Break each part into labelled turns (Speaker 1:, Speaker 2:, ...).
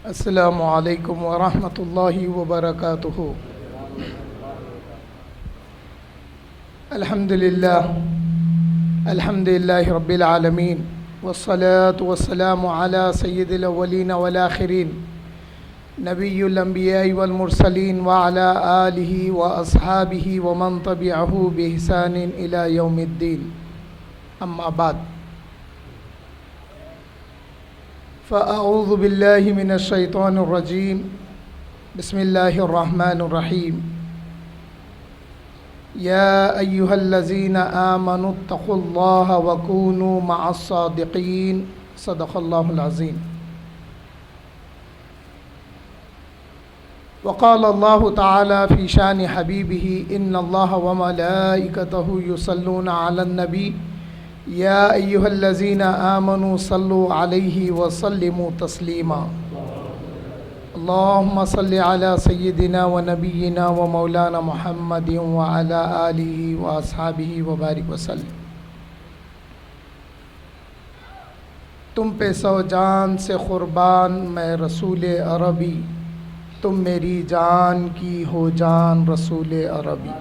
Speaker 1: السلام علیکم ورحمۃ اللہ وبرکاتہ۔ الحمد للہ رب العالمین والصلاة والسلام علی سید الاولین والآخرین نبی الانبیاء والمرسلین وعلی آلہ واصحابہ ومن تبعہ بإحسان الی یوم الدین، اما بعد، فاعوذ باللہ من الشیطان الرجیم، بسم اللہ الرحمن الرحیم۔ یا ایہا الذین آمنوا اتقوا اللہ وکونوا مع الصادقین، صدق اللہ العظیم۔ وقال اللہ تعالی فی شان حبیبہ ان اللہ وملائکتہ یصلون علی النبی یا ایہا الذین آمنوا صلوا علیہ وسلموا تسلیما۔ اللہم صل علی سیدنا و نبینا و مولانا محمد وعلی آلہ واصحابہ وبارک وسلم۔ تم پہ سو جان سے قربان میں رسول عربی، تم میری جان کی ہو جان رسول عربی۔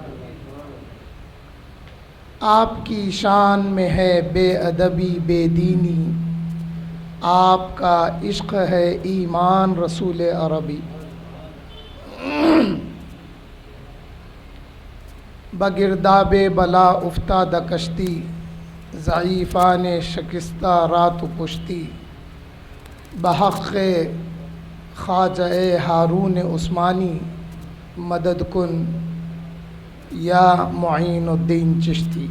Speaker 1: آپ کی شان میں ہے بے ادبی بے دینی، آپ کا عشق ہے ایمان رسول عربی۔ بگرداب بلا افتاد کشتی، ضعیفان شکستہ رات و پشتی، بحق خواجہ ہارون عثمانی مدد کن یا معین الدین چشتی۔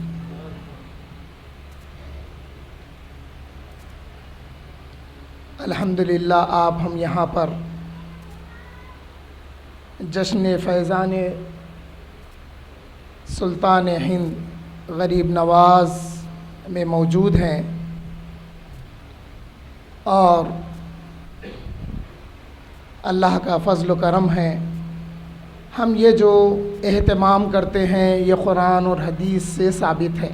Speaker 1: الحمدللہ آپ ہم یہاں پر جشن فیضان سلطان ہند غریب نواز میں موجود ہیں، اور اللہ کا فضل و کرم ہے، ہم یہ جو اہتمام کرتے ہیں یہ قرآن اور حدیث سے ثابت ہے۔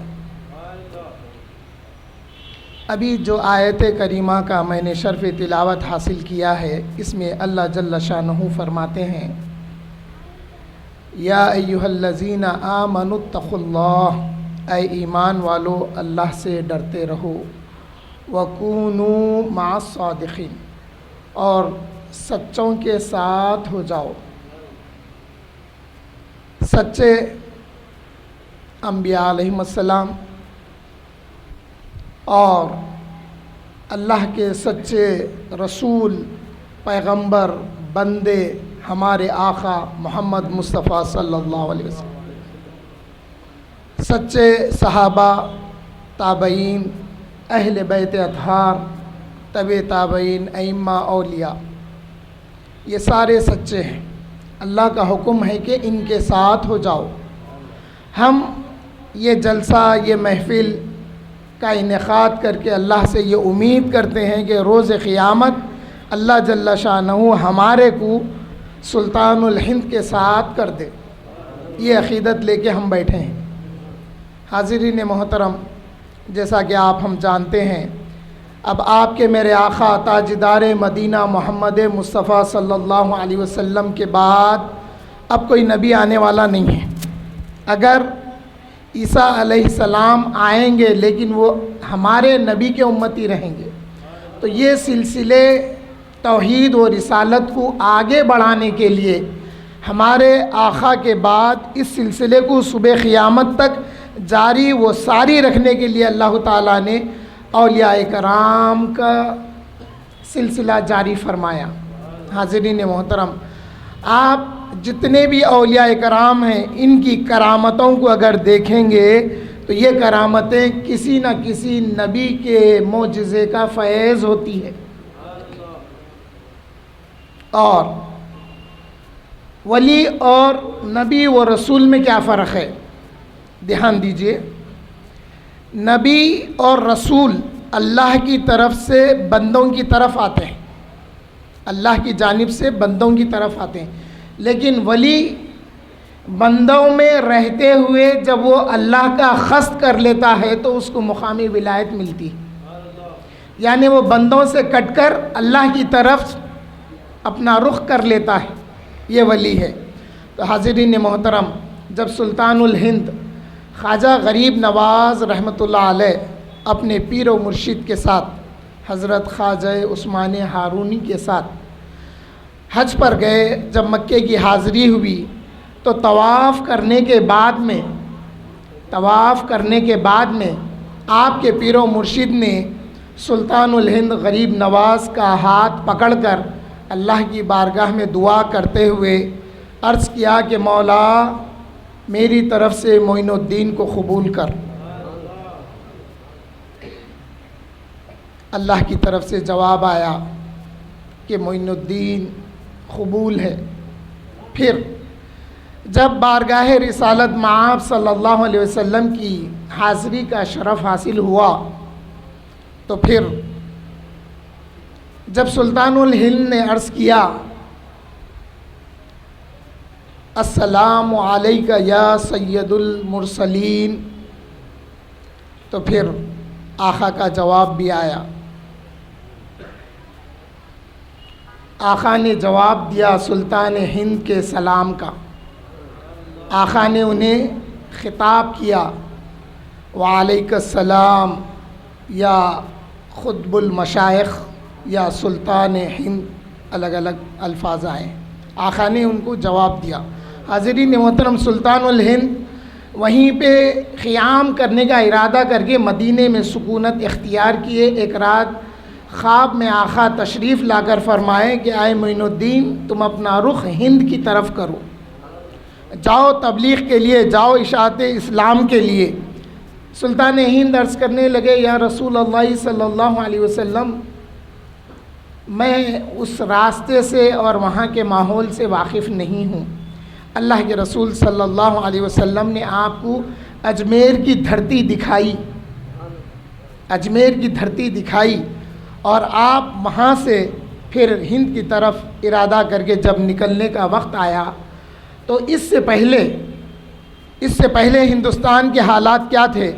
Speaker 1: ابھی جو آیت کریمہ کا میں نے شرف تلاوت حاصل کیا ہے، اس میں اللہ جل شانہ فرماتے ہیں یا ایہا الذین آمنوا اتقوا اللہ، اے ایمان والو اللہ سے ڈرتے رہو، وکونوا مع الصادقین، اور سچوں کے ساتھ ہو جاؤ۔ سچے انبیاء علیہم السلام اور اللہ کے سچے رسول، پیغمبر، بندے ہمارے آقا محمد مصطفیٰ صلی اللہ علیہ وسلم، سچے صحابہ، تابعین، اہل بیت اطہار، تبع تابعین، ائمہ، اولیاء، یہ سارے سچے ہیں۔ اللہ کا حکم ہے کہ ان کے ساتھ ہو جاؤ۔ ہم یہ جلسہ، یہ محفل کا انعقاد کر کے اللہ سے یہ امید کرتے ہیں کہ روز قیامت اللہ جل شانہ ہمارے کو سلطان الہند کے ساتھ کر دے، یہ عقیدت لے کے ہم بیٹھے ہیں۔ حاضرین محترم، جیسا کہ آپ ہم جانتے ہیں، اب آپ کے میرے آقا تاجدار مدینہ محمد مصطفیٰ صلی اللہ علیہ وسلم کے بعد اب کوئی نبی آنے والا نہیں ہے۔ اگر عیسیٰ علیہ السلام آئیں گے لیکن وہ ہمارے نبی کے امتی رہیں گے، تو یہ سلسلے توحید و رسالت کو آگے بڑھانے کے لیے ہمارے آقا کے بعد اس سلسلے کو صبح قیامت تک جاری و ساری رکھنے کے لیے اللہ تعالیٰ نے اولیاء کرام کا سلسلہ جاری فرمایا۔ حاضرین محترم، آپ جتنے بھی اولیاء کرام ہیں، ان کی کرامتوں کو اگر دیکھیں گے تو یہ کرامتیں کسی نہ کسی نبی کے معجزے کا فیض ہوتی ہے۔ اور ولی اور نبی و رسول میں کیا فرق ہے؟ دھیان دیجئے، نبی اور رسول اللہ کی طرف سے بندوں کی طرف آتے ہیں، اللہ کی جانب سے بندوں کی طرف آتے ہیں، لیکن ولی بندوں میں رہتے ہوئے جب وہ اللہ کا قصد کر لیتا ہے تو اس کو مقامی ولایت ملتی ہے، یعنی وہ بندوں سے کٹ کر اللہ کی طرف اپنا رخ کر لیتا ہے، یہ ولی ہے۔ تو حاضرین محترم، جب سلطان الہند خواجہ غریب نواز رحمۃ اللہ علیہ اپنے پیر و مرشد کے ساتھ حضرت خواجہ عثمان ہارونی کے ساتھ حج پر گئے، جب مکے کی حاضری ہوئی تو طواف کرنے کے بعد میں آپ کے پیر و مرشد نے سلطان الہند غریب نواز کا ہاتھ پکڑ کر اللہ کی بارگاہ میں دعا کرتے ہوئے عرض کیا کہ مولا میری طرف سے معین الدین کو قبول کر۔ اللہ کی طرف سے جواب آیا کہ معین الدین قبول ہے۔ پھر جب بارگاہ رسالت مآب صلی اللہ علیہ وسلم کی حاضری کا شرف حاصل ہوا تو پھر جب سلطان الہند نے عرض کیا السلام علیکہ یا سید المرسلین، تو پھر آقا کا جواب بھی آیا۔ آقا نے جواب دیا سلطان ہند کے سلام کا۔ آقا نے انہیں خطاب کیا وعلیک السلام یا خطب المشائخ یا سلطان ہند، الگ الگ الفاظ آئے۔ آقا نے ان کو جواب دیا۔ حاضرین محترم، سلطان الہند وہیں پہ قیام کرنے کا ارادہ کر کے مدینے میں سکونت اختیار کیے۔ ایک رات خواب میں آقا تشریف لا کر فرمائے کہ اے معین الدین، تم اپنا رخ ہند کی طرف کرو، جاؤ تبلیغ کے لیے، جاؤ اشاعت اسلام کے لیے۔ سلطان ہند عرض کرنے لگے یا رسول اللہ صلی اللہ علیہ وسلم، میں اس راستے سے اور وہاں کے ماحول سے واقف نہیں ہوں۔ اللہ کے رسول صلی اللہ علیہ وسلم نے آپ کو اجمیر کی دھرتی دکھائی اور آپ وہاں سے پھر ہند کی طرف ارادہ کر کے جب نکلنے کا وقت آیا تو اس سے پہلے ہندوستان کے حالات کیا تھے؟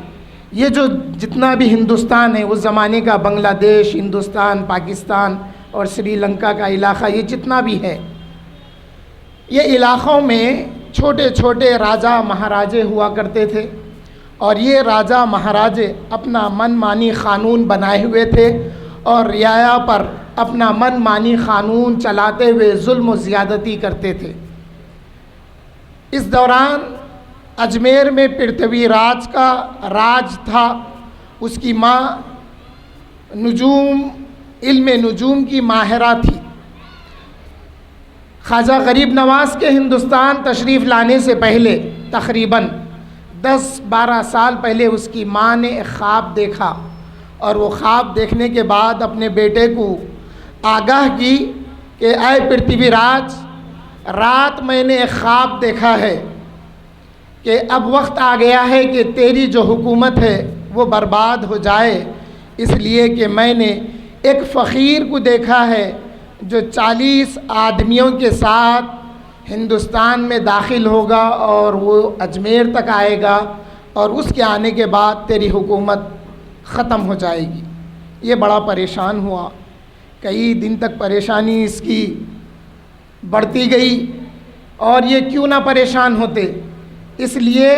Speaker 1: یہ جو جتنا بھی ہندوستان ہے اس زمانے کا، بنگلہ دیش، ہندوستان، پاکستان اور سری لنکا کا علاقہ، یہ جتنا بھی ہے، یہ علاقوں میں چھوٹے چھوٹے راجا مہاراجے ہوا کرتے تھے، اور یہ راجا مہاراجے اپنا من مانی قانون بنائے ہوئے تھے اور رعایا پر اپنا من مانی قانون چلاتے ہوئے ظلم و زیادتی کرتے تھے۔ اس دوران اجمیر میں پرتھوی راج کا راج تھا۔ اس کی ماں علم نجوم کی ماہرہ تھی۔ خواجہ غریب نواز کے ہندوستان تشریف لانے سے پہلے تقریباً 10-12 سال پہلے اس کی ماں نے ایک خواب دیکھا، اور وہ خواب دیکھنے کے بعد اپنے بیٹے کو آگاہ کی کہ اے پرتھوی راج، رات میں نے ایک خواب دیکھا ہے کہ اب وقت آ گیا ہے کہ تیری جو حکومت ہے وہ برباد ہو جائے، اس لیے کہ میں نے ایک فقیر کو دیکھا ہے جو 40 آدمیوں کے ساتھ ہندوستان میں داخل ہوگا اور وہ اجمیر تک آئے گا، اور اس کے آنے کے بعد تیری حکومت ختم ہو جائے گی۔ یہ بڑا پریشان ہوا، کئی دن تک پریشانی اس کی بڑھتی گئی، اور یہ کیوں نہ پریشان ہوتے، اس لیے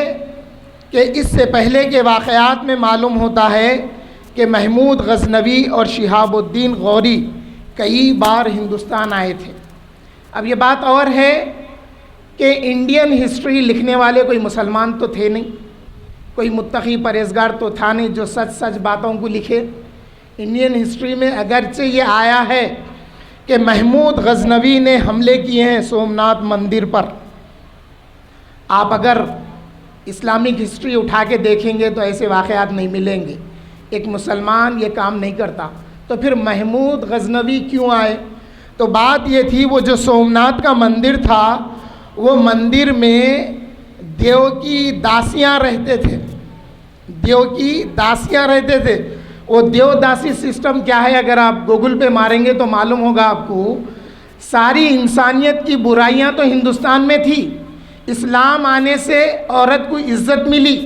Speaker 1: کہ اس سے پہلے کے واقعات میں معلوم ہوتا ہے کہ محمود غزنوی اور شہاب الدین غوری کئی بار ہندوستان آئے تھے۔ اب یہ بات اور ہے کہ انڈین ہسٹری لکھنے والے کوئی مسلمان تو تھے نہیں، کوئی متقی پرہیزگار تو تھا نہیں جو سچ باتوں کو لکھے۔ انڈین ہسٹری میں اگرچہ یہ آیا ہے کہ محمود غزنوی نے حملے کیے ہیں سومناتھ مندر پر، آپ اگر اسلامک ہسٹری اٹھا کے دیکھیں گے تو ایسے واقعات نہیں ملیں گے۔ ایک مسلمان یہ کام نہیں کرتا، تو پھر محمود غزنوی کیوں آئے؟ تو بات یہ تھی وہ جو سومناتھ کا مندر تھا، وہ مندر میں دیو کی داسیاں رہتے تھے، وہ دیو داسی سسٹم کیا ہے اگر آپ گوگل پہ ماریں گے تو معلوم ہوگا آپ کو۔ ساری انسانیت کی برائیاں تو ہندوستان میں تھی، اسلام آنے سے عورت کو عزت ملی،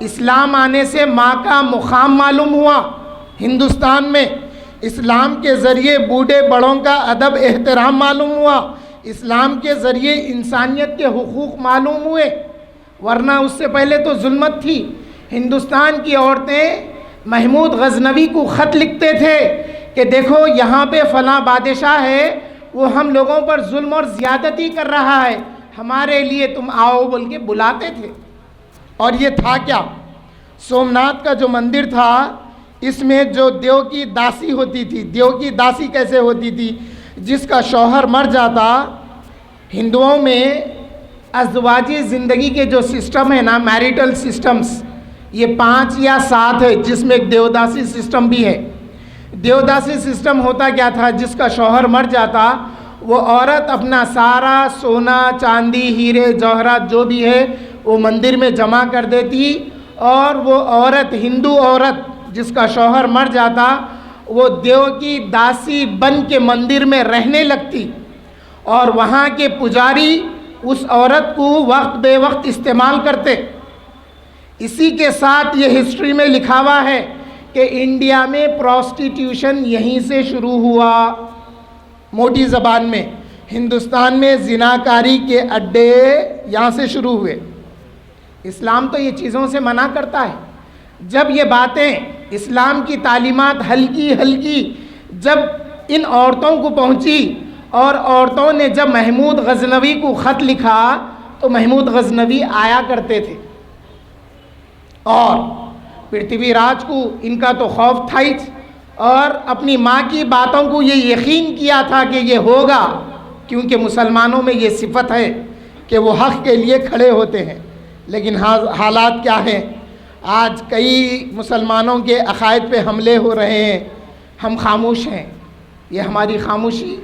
Speaker 1: اسلام آنے سے ماں کا مقام معلوم ہوا ہندوستان میں، اسلام کے ذریعے بوڑھے بڑوں کا ادب احترام معلوم ہوا، اسلام کے ذریعے انسانیت کے حقوق معلوم ہوئے، ورنہ اس سے پہلے تو ظلمت تھی۔ ہندوستان کی عورتیں محمود غزنوی کو خط لکھتے تھے کہ دیکھو یہاں پہ فلاں بادشاہ ہے، وہ ہم لوگوں پر ظلم اور زیادتی کر رہا ہے، ہمارے لیے تم آؤ بول کے بلاتے تھے۔ اور یہ تھا کیا؟ سومناتھ کا جو مندر تھا، اس میں جو دیو کی داسی ہوتی تھی، دیو کی داسی کیسے ہوتی تھی؟ جس کا شوہر مر جاتا، ہندوؤں میں ازدواجی زندگی کے جو سسٹم ہے نا، میریٹل سسٹمز، یہ 5 یا 7 ہے، جس میں ایک دیوداسی سسٹم بھی ہے۔ دیوداسی سسٹم ہوتا کیا تھا؟ جس کا شوہر مر جاتا، وہ عورت اپنا سارا سونا چاندی ہیرے جوہرات جو بھی ہے وہ مندر میں جمع کر دیتی، اور وہ عورت، ہندو عورت جس کا شوہر مر جاتا، وہ دیو کی داسی بن کے مندر میں رہنے لگتی، اور وہاں کے پجاری اس عورت کو وقت بے وقت استعمال کرتے۔ اسی کے ساتھ یہ ہسٹری میں لکھا ہوا ہے کہ انڈیا میں پروسٹیٹیوشن یہیں سے شروع ہوا۔ موٹی زبان میں ہندوستان میں زناکاری کے اڈے یہاں سے شروع ہوئے۔ اسلام تو یہ چیزوں سے منع کرتا ہے۔ جب یہ باتیں، اسلام کی تعلیمات ہلکی ہلکی جب ان عورتوں کو پہنچی، اور عورتوں نے جب محمود غزنوی کو خط لکھا، تو محمود غزنوی آیا کرتے تھے، اور پرتھوی راج کو ان کا تو خوف تھا ہی، اور اپنی ماں کی باتوں کو یہ یقین کیا تھا کہ یہ ہوگا، کیونکہ مسلمانوں میں یہ صفت ہے کہ وہ حق کے لیے کھڑے ہوتے ہیں۔ لیکن حالات کیا ہیں؟ آج کئی مسلمانوں کے عقائد پہ حملے ہو رہے ہیں، ہم خاموش ہیں۔ یہ ہماری خاموشی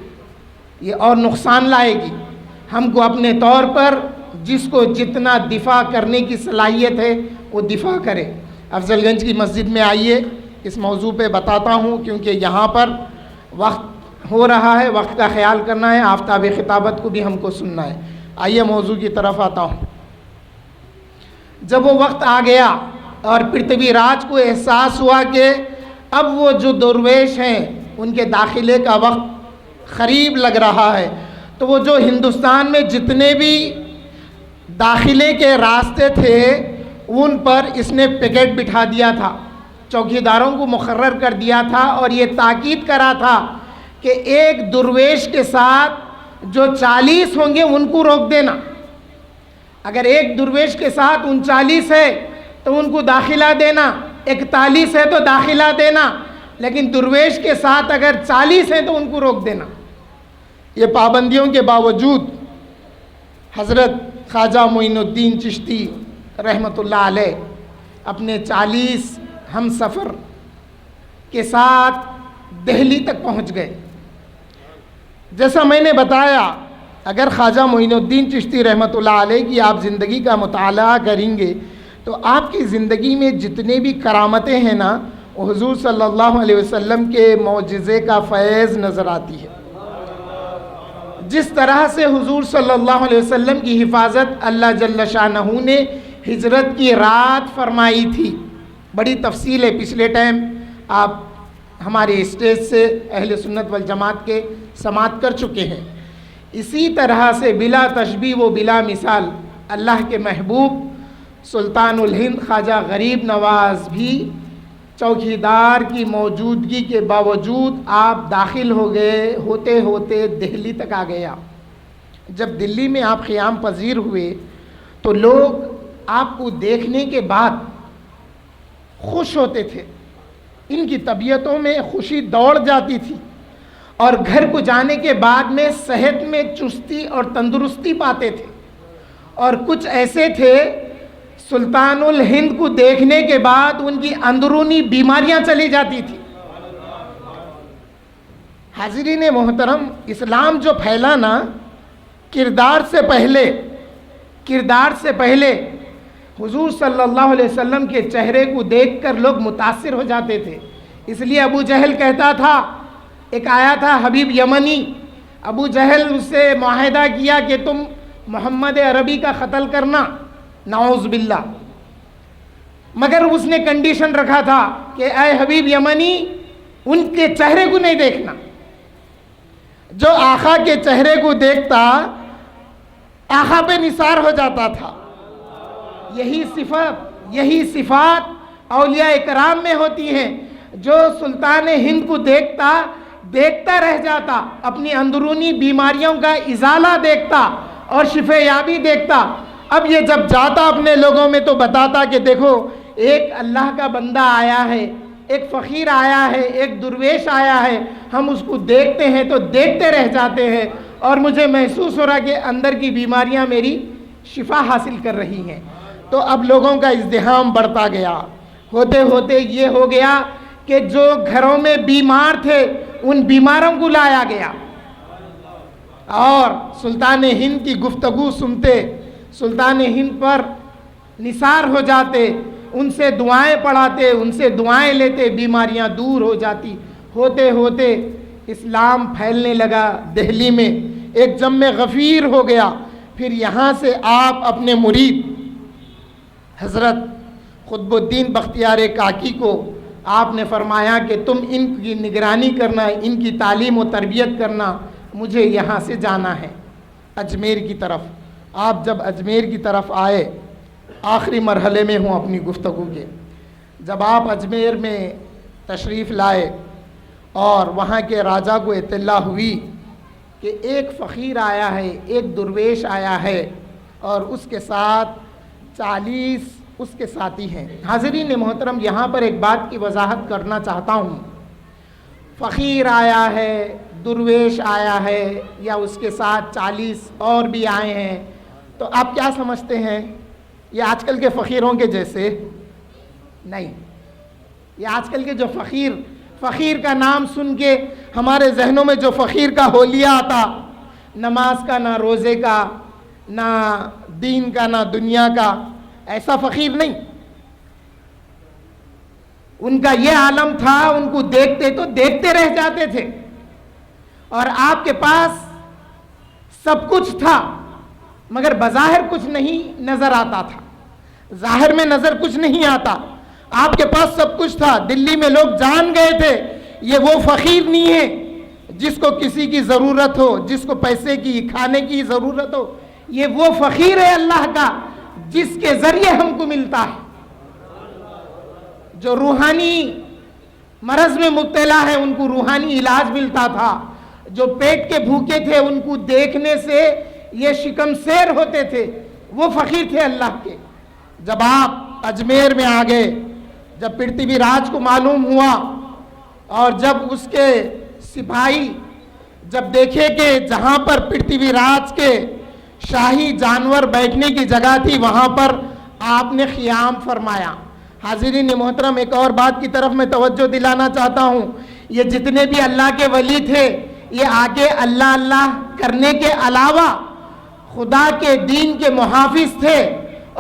Speaker 1: یہ اور نقصان لائے گی۔ ہم کو اپنے طور پر جس کو جتنا دفاع کرنے کی صلاحیت ہے وہ دفاع کرے۔ افضل گنج کی مسجد میں آئیے، اس موضوع پہ بتاتا ہوں، کیونکہ یہاں پر وقت ہو رہا ہے، وقت کا خیال کرنا ہے، آفتاب خطابت کو بھی ہم کو سننا ہے۔ آئیے موضوع کی طرف آتا ہوں۔ جب وہ وقت آ گیا اور پرتھوی راج کو احساس ہوا کہ اب وہ جو درویش ہیں ان کے داخلے کا وقت قریب لگ رہا ہے، تو وہ جو ہندوستان میں جتنے بھی داخلے کے راستے تھے ان پر اس نے پکیٹ بٹھا دیا تھا، چوکیداروں کو مقرر کر دیا تھا، اور یہ تاکید کرا تھا کہ ایک درویش کے ساتھ جو 40 ہوں گے ان کو روک دینا۔ اگر ایک درویش کے ساتھ 39 ہے تو ان کو داخلہ دینا، 41 ہے تو داخلہ دینا، لیکن درویش کے ساتھ اگر 40 ہیں تو ان کو روک دینا۔ یہ پابندیوں کے باوجود حضرت خواجہ معین الدین چشتی رحمۃ اللہ علیہ اپنے 40 ہم سفر کے ساتھ دہلی تک پہنچ گئے۔ جیسا میں نے بتایا، اگر خواجہ معین الدین چشتی رحمۃ اللہ علیہ کی آپ زندگی کا مطالعہ کریں گے تو آپ کی زندگی میں جتنے بھی کرامتیں ہیں نا، وہ حضور صلی اللہ علیہ وسلم کے معجزے کا فیض نظر آتی ہے۔ جس طرح سے حضور صلی اللہ علیہ وسلم کی حفاظت اللہ جل شانہ نے ہجرت کی رات فرمائی تھی، بڑی تفصیل ہے، پچھلے ٹائم آپ ہمارے اسٹیج سے اہل سنت والجماعت کے سماعت کر چکے ہیں۔ اسی طرح سے بلا تشبیہ و بلا مثال اللہ کے محبوب سلطان الہند خواجہ غریب نواز بھی چوکیدار کی موجودگی کے باوجود آپ داخل ہو گئے، ہوتے ہوتے دہلی تک آ گیا۔ جب دلی میں آپ قیام پذیر ہوئے تو لوگ آپ کو دیکھنے کے بعد خوش ہوتے تھے، ان کی طبیعتوں میں خوشی دوڑ جاتی تھی، اور گھر کو جانے کے بعد میں صحت میں چستی اور تندرستی پاتے تھے۔ اور کچھ ایسے تھے سلطان الہند کو دیکھنے کے بعد ان کی اندرونی بیماریاں چلی جاتی تھی۔ حاضرین محترم، اسلام جو پھیلا نا، کردار سے پہلے حضور صلی اللہ علیہ وسلم کے چہرے کو دیکھ کر لوگ متاثر ہو جاتے تھے۔ اس لیے ابو جہل کہتا تھا، ایک آیا تھا حبیب یمنی، ابو جہل اس سے معاہدہ کیا کہ تم محمد عربی کا قتل کرنا، نعوذ باللہ، مگر اس نے کنڈیشن رکھا تھا کہ اے حبیب یمنی، ان کے چہرے کو نہیں دیکھنا. جو آقا کے چہرے کو دیکھتا آقا پہ نثار ہو جاتا تھا. یہی صفات اولیاء کرام میں ہوتی ہیں. جو سلطان ہند کو دیکھتا رہ جاتا, اپنی اندرونی بیماریوں کا ازالہ دیکھتا اور شفا یابی دیکھتا. اب یہ جب جاتا اپنے لوگوں میں تو بتاتا کہ دیکھو ایک اللہ کا بندہ آیا ہے, ایک فقیر آیا ہے, ایک درویش آیا ہے, ہم اس کو دیکھتے ہیں تو دیکھتے رہ جاتے ہیں اور مجھے محسوس ہو رہا کہ اندر کی بیماریاں میری شفا حاصل کر رہی ہیں. تو اب لوگوں کا ازدحام بڑھتا گیا. ہوتے ہوتے یہ ہو گیا کہ جو گھروں میں بیمار تھے ان بیماروں کو لایا گیا اور سلطان ہند کی گفتگو سنتے, سلطان ہند پر نثار ہو جاتے, ان سے دعائیں پڑھاتے, ان سے دعائیں لیتے, بیماریاں دور ہو جاتی. ہوتے ہوتے اسلام پھیلنے لگا. دہلی میں ایک جم غفیر ہو گیا. پھر یہاں سے آپ اپنے مرید حضرت قطب الدین بختیار کاکی کو آپ نے فرمایا کہ تم ان کی نگرانی کرنا, ان کی تعلیم و تربیت کرنا, مجھے یہاں سے جانا ہے اجمیر کی طرف. آپ جب اجمیر کی طرف آئے, آخری مرحلے میں ہوں اپنی گفتگو کے, جب آپ اجمیر میں تشریف لائے اور وہاں کے راجا کو اطلاع ہوئی کہ ایک فقیر آیا ہے, ایک درویش آیا ہے اور اس کے ساتھ 40 اس کے ساتھی ہیں. حاضرین محترم, یہاں پر ایک بات کی وضاحت کرنا چاہتا ہوں. فقیر آیا ہے, درویش آیا ہے یا اس کے ساتھ 40 اور بھی آئے ہیں, تو آپ کیا سمجھتے ہیں یہ آج کل کے فقیروں کے جیسے نہیں. یہ آج کل کے جو فقیر کا نام سن کے ہمارے ذہنوں میں جو فقیر کا حولیہ آتا, نماز کا, نہ روزے کا, نہ دین کا, نہ دنیا کا, ایسا فقیر نہیں. ان کا یہ عالم تھا, ان کو دیکھتے تو دیکھتے رہ جاتے تھے. اور آپ کے پاس سب کچھ تھا مگر بظاہر کچھ نہیں نظر آتا تھا, ظاہر میں نظر کچھ نہیں آتا. آپ کے پاس سب کچھ تھا. دلی میں لوگ جان گئے تھے یہ وہ فقیر نہیں ہے جس کو کسی کی ضرورت ہو, جس کو پیسے کی, کھانے کی ضرورت ہو. یہ وہ فقیر ہے اللہ کا جس کے ذریعے ہم کو ملتا ہے. جو روحانی مرض میں مبتلا ہے ان کو روحانی علاج ملتا تھا. جو پیٹ کے بھوکے تھے ان کو دیکھنے سے یہ شکم سیر ہوتے تھے, وہ فقیر تھے اللہ کے. جب آپ اجمیر میں آ گئے, جب پرتھوی راج کو معلوم ہوا اور جب اس کے سپاہی جب دیکھے کہ جہاں پر پرتھوی راج کے شاہی جانور بیٹھنے کی جگہ تھی وہاں پر آپ نے قیام فرمایا. حاضرین محترم, ایک اور بات کی طرف میں توجہ دلانا چاہتا ہوں. یہ جتنے بھی اللہ کے ولی تھے یہ آگے اللہ اللہ کرنے کے علاوہ خدا کے دین کے محافظ تھے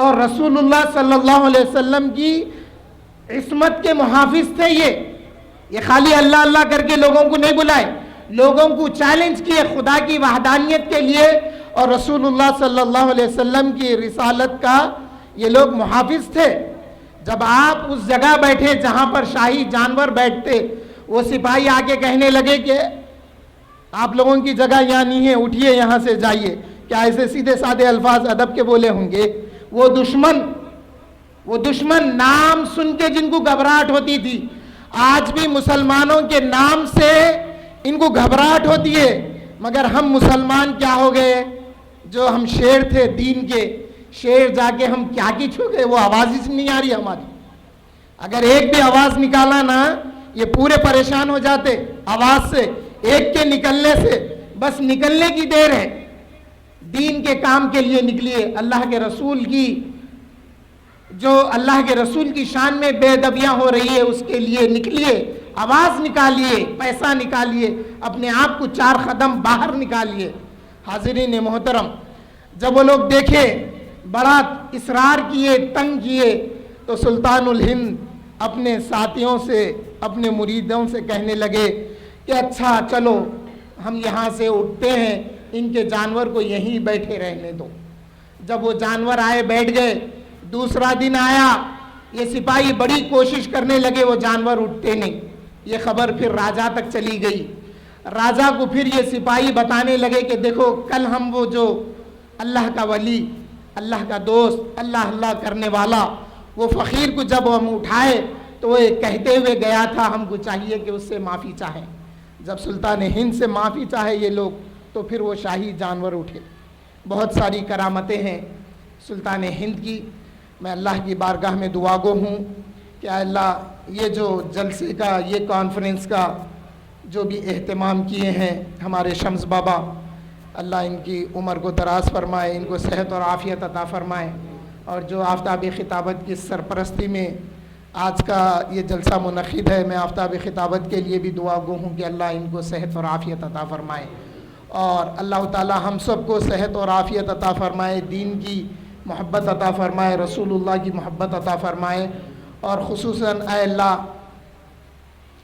Speaker 1: اور رسول اللہ صلی اللہ علیہ وسلم کی عصمت کے محافظ تھے. یہ خالی اللہ اللہ کر کے لوگوں کو نہیں بلائے, لوگوں کو چیلنج کیے خدا کی وحدانیت کے لیے, اور رسول اللہ صلی اللہ علیہ وسلم کی رسالت کا یہ لوگ محافظ تھے. جب آپ اس جگہ بیٹھے جہاں پر شاہی جانور بیٹھتے, وہ سپاہی آگے کہنے لگے کہ آپ لوگوں کی جگہ یہاں نہیں ہے, اٹھیے یہاں سے جائیے. کیا ایسے سیدھے سادے الفاظ ادب کے بولے ہوں گے؟ وہ دشمن نام سن کے جن کو گھبراہٹ ہوتی تھی, آج بھی مسلمانوں کے نام سے ان کو گھبراہٹ ہوتی ہے. مگر ہم مسلمان کیا ہو گئے, جو ہم شیر تھے دین کے, شیر جا کے ہم کیا کی چھو گئے, وہ آواز ہی نہیں آ رہی ہماری. اگر ایک بھی آواز نکالا نا یہ پورے پریشان ہو جاتے آواز سے, ایک کے نکلنے سے. بس نکلنے کی دیر ہے, دین کے کام کے لیے نکلیے. اللہ کے رسول کی جو اللہ کے رسول کی شان میں بے ادبیاں ہو رہی ہے اس کے لیے نکلیے, آواز نکالیے, پیسہ نکالیے, اپنے آپ کو 4 قدم باہر نکالیے. حاضرین محترم, جب وہ لوگ دیکھے بڑا اصرار کیے, تنگ کیے, تو سلطان الہند اپنے ساتھیوں سے, اپنے مریدوں سے کہنے لگے کہ اچھا چلو ہم یہاں سے اٹھتے ہیں, ان کے جانور کو یہیں بیٹھے رہنے دو. جب وہ جانور آئے بیٹھ گئے, دوسرا دن آیا, یہ سپاہی بڑی کوشش کرنے لگے, وہ جانور اٹھتے نہیں. یہ خبر پھر راجا تک چلی گئی. راجا کو پھر یہ سپاہی بتانے لگے کہ دیکھو کل ہم وہ جو اللہ کا ولی، اللہ کا دوست، اللہ اللہ کرنے والا، وہ فقیر کو جب ہم اٹھائے تو وہ کہتے ہوئے گیا تھا ہم کو چاہیے کہ اس سے معافی چاہیں. جب سلطان ہند سے معافی چاہے یہ لوگ تو پھر وہ شاہی جانور اٹھے. بہت ساری کرامتیں ہیں سلطان ہند کی. میں اللہ کی بارگاہ میں دعا گو ہوں کہ اے اللہ یہ جو جلسے کا، یہ کانفرنس کا جو بھی اہتمام کیے ہیں ہمارے شمس بابا، اللہ ان کی عمر کو دراز فرمائے، ان کو صحت اور عافیت عطا فرمائے. اور جو آفتاب خطابت کی سرپرستی میں آج کا یہ جلسہ منعقد ہے، میں آفتاب خطابت کے لیے بھی دعا گو ہوں کہ اللہ ان کو صحت اور عافیت عطا فرمائے، اور اللہ تعالی ہم سب کو صحت اور عافیت عطا فرمائے، دین کی محبت عطا فرمائے، رسول اللہ کی محبت عطا فرمائے. اور خصوصاً اے اللہ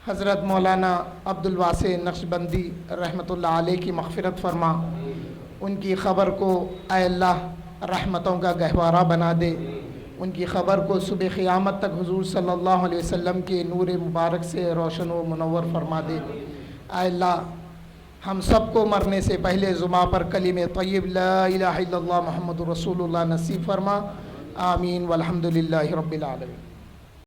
Speaker 1: حضرت مولانا عبد الواسع نقشبندی رحمۃ اللہ علیہ کی مغفرت فرما. ان کی خبر کو اے اللہ رحمتوں کا گہوارہ بنا دے. ان کی خبر کو صبح قیامت تک حضور صلی اللہ علیہ وسلم کے نور مبارک سے روشن و منور فرما دے. اے اللہ ہم سب کو مرنے سے پہلے زباں پر کلمہ طیب لا الہ الا اللہ محمد رسول اللہ نصیب فرما. آمین والحمد للہ رب العالمین.